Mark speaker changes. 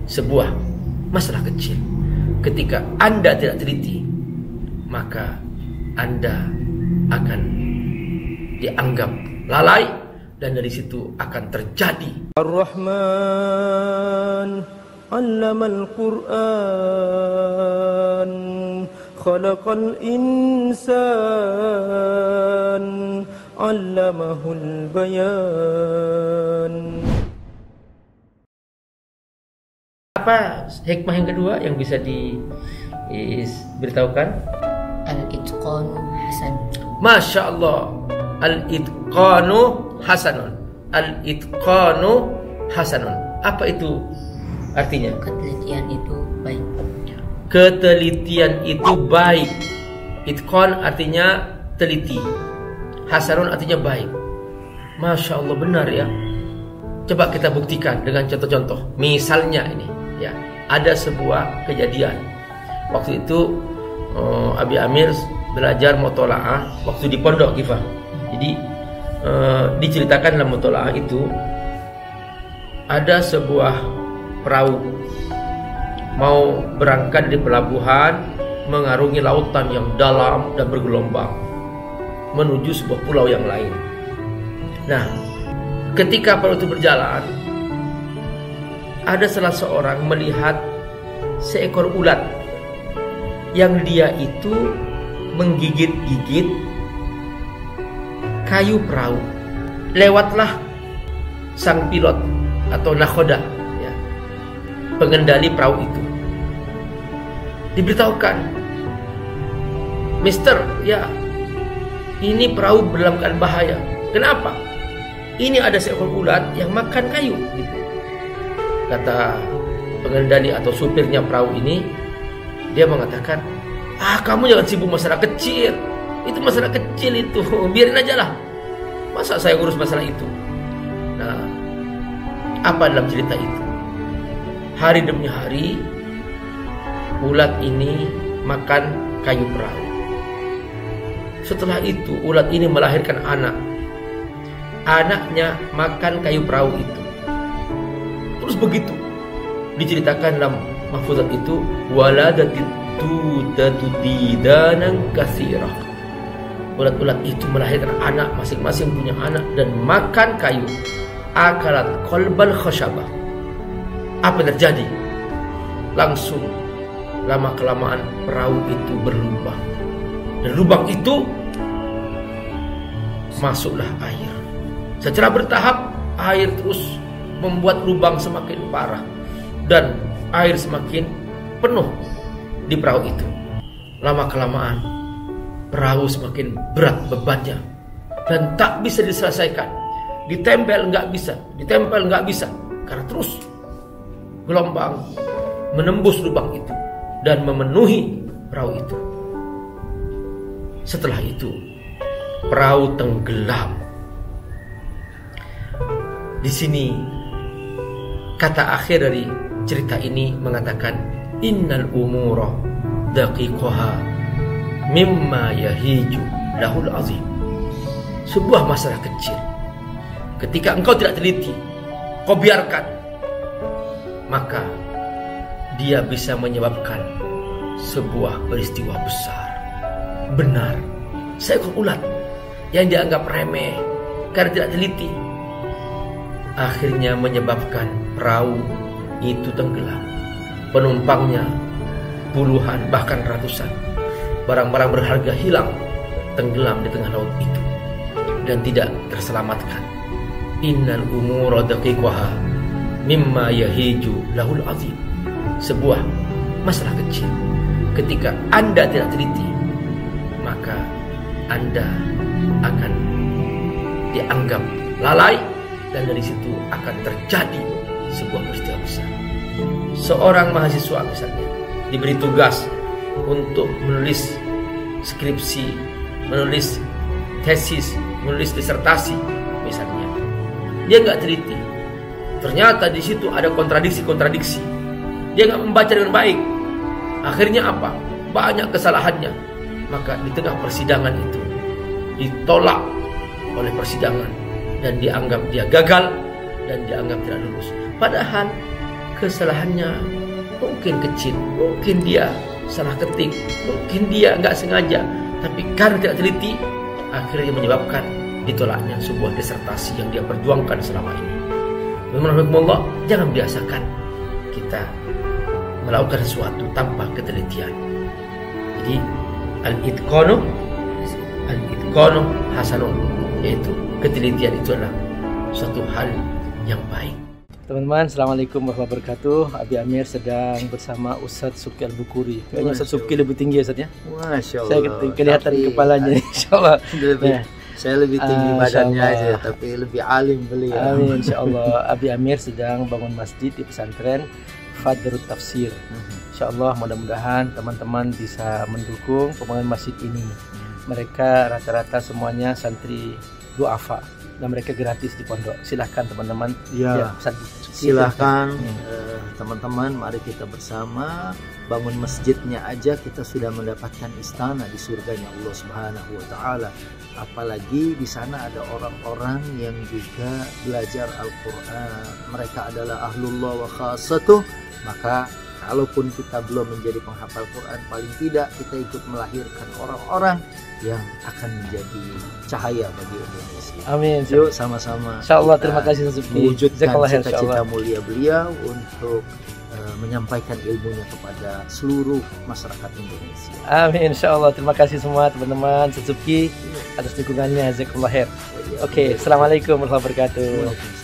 Speaker 1: sebuah masalah kecil. Ketika Anda tidak teliti, maka Anda akan dianggap lalai, dan dari situ akan terjadi.
Speaker 2: Ar-Rahman 'allamal Qur'an, khalaqal insan, 'allamahul bayan.
Speaker 1: Apa hikmah yang kedua yang bisa diberitahukan?
Speaker 3: Al-itqanu hasan.
Speaker 1: Masya Allah. Al-itqanu hasanun. Al-itqanu hasanun. Apa itu artinya?
Speaker 3: Ketelitian itu baik.
Speaker 1: Ketelitian itu baik. Itqan artinya teliti. Hasanun artinya baik. Masya Allah, benar ya. Coba kita buktikan dengan contoh-contoh. Misalnya ini ya, ada sebuah kejadian. Waktu itu Abi Amir belajar mutola'ah waktu di pondok Gifah. Jadi diceritakan dalam mutola'ah itu ada sebuah perahu mau berangkat dari pelabuhan mengarungi lautan yang dalam dan bergelombang menuju sebuah pulau yang lain. Nah, ketika perahu itu berjalan, ada salah seorang melihat seekor ulat yang dia itu menggigit-gigit kayu perahu. Lewatlah sang pilot atau nakhoda ya, pengendali perahu itu, diberitahukan, Mister, ya ini perahu dalam keadaan bahaya. Kenapa? Ini ada seekor ulat yang makan kayu gitu. Kata pengendali atau supirnya perahu ini, dia mengatakan, kamu jangan sibuk masalah kecil. Itu masalah kecil itu, biarin aja lah. Masa saya urus masalah itu? Nah, apa dalam cerita itu? Hari demi hari ulat ini makan kayu perahu. Setelah itu ulat ini melahirkan anak. Anaknya makan kayu perahu itu. Terus begitu diceritakan dalam mahfuzat itu, waladatit tudatu didanan katsirah. Ulat-ulat itu melahirkan anak, masing-masing punya anak dan makan kayu. Akalat qalbal khasyabah. Apa yang terjadi? Langsung lama kelamaan perahu itu berlubang. Dan lubang itu masuklah air. Secara bertahap air terus membuat lubang semakin parah dan air semakin penuh di perahu itu. Lama kelamaan perahu semakin berat bebannya dan tak bisa diselesaikan. Ditempel nggak bisa, ditempel nggak bisa, karena terus gelombang menembus lubang itu dan memenuhi perahu itu. Setelah itu perahu tenggelam. Di sini kata akhir dari cerita ini mengatakan, innal umura daqiqaha mimma yahiju lahul azim. Sebuah masalah kecil, ketika engkau tidak teliti, kau biarkan, maka dia bisa menyebabkan sebuah peristiwa besar. Benar, seekor ulat yang dianggap remeh karena tidak teliti, akhirnya menyebabkan perahu itu tenggelam. Penumpangnya puluhan bahkan ratusan. Barang-barang berharga hilang, tenggelam di tengah laut itu dan tidak terselamatkan. Innal umura daqiqaha mimma yahiju lahul azim. Sebuah masalah kecil, ketika Anda tidak teliti, maka Anda akan dianggap lalai, dan dari situ akan terjadi sebuah peristiwa besar. Seorang mahasiswa misalnya diberi tugas untuk menulis skripsi, menulis tesis, menulis disertasi misalnya. Dia nggak teliti, ternyata di situ ada kontradiksi. Dia nggak membaca dengan baik. Akhirnya apa? Banyak kesalahannya. Maka di tengah persidangan itu ditolak oleh persidangan dan dianggap dia gagal dan dianggap tidak lulus. Padahal kesalahannya mungkin kecil, mungkin dia salah ketik, mungkin dia nggak sengaja, tapi karena tidak teliti, akhirnya menyebabkan ditolaknya sebuah disertasi yang dia perjuangkan selama ini. Menurut Allah, jangan biasakan kita melakukan sesuatu tanpa ketelitian. Jadi al-itqanu hasanun, yaitu ketelitian itu adalah suatu hal yang baik.
Speaker 4: Teman-teman, Assalamualaikum warahmatullahi wabarakatuh. Abi Amir sedang bersama Ustadz Subki Al-Bukuri. Kayaknya Ustadz Subki lebih tinggi Ustadz ya.
Speaker 5: Masya Allah.
Speaker 4: Saya kelihatan kepalanya insyaallah.
Speaker 5: Saya lebih tinggi badannya aja, tapi lebih alim beliau.
Speaker 4: Amin insyaallah. Abi Amir sedang bangun masjid di pesantren Fadrut Tafsir. Insyaallah mudah-mudahan teman-teman bisa mendukung pembangunan masjid ini. Mereka rata-rata semuanya santri duafa dan mereka gratis di pondok. Silahkan teman-teman.
Speaker 5: Ya, silahkan teman-teman, mari kita bersama bangun masjidnya aja kita sudah mendapatkan istana di surganya Allah Subhanahu wa taala. Apalagi di sana ada orang-orang yang juga belajar Al-Qur'an. Mereka adalah ahlullah wa khassatuh. Maka kalaupun kita belum menjadi penghafal Quran, paling tidak kita ikut melahirkan orang-orang yang akan menjadi cahaya bagi Indonesia.
Speaker 4: Amin.
Speaker 5: Yuk sama-sama.
Speaker 4: Insyaallah, terima kasih Subki.
Speaker 5: Mewujudkan cita-cita mulia beliau untuk menyampaikan ilmunya kepada seluruh masyarakat Indonesia.
Speaker 4: Amin insyaallah. Terima kasih semua teman-teman Subki atas dukungannya. Jazakallahu khair. Oke, assalamualaikum warahmatullahi wabarakatuh.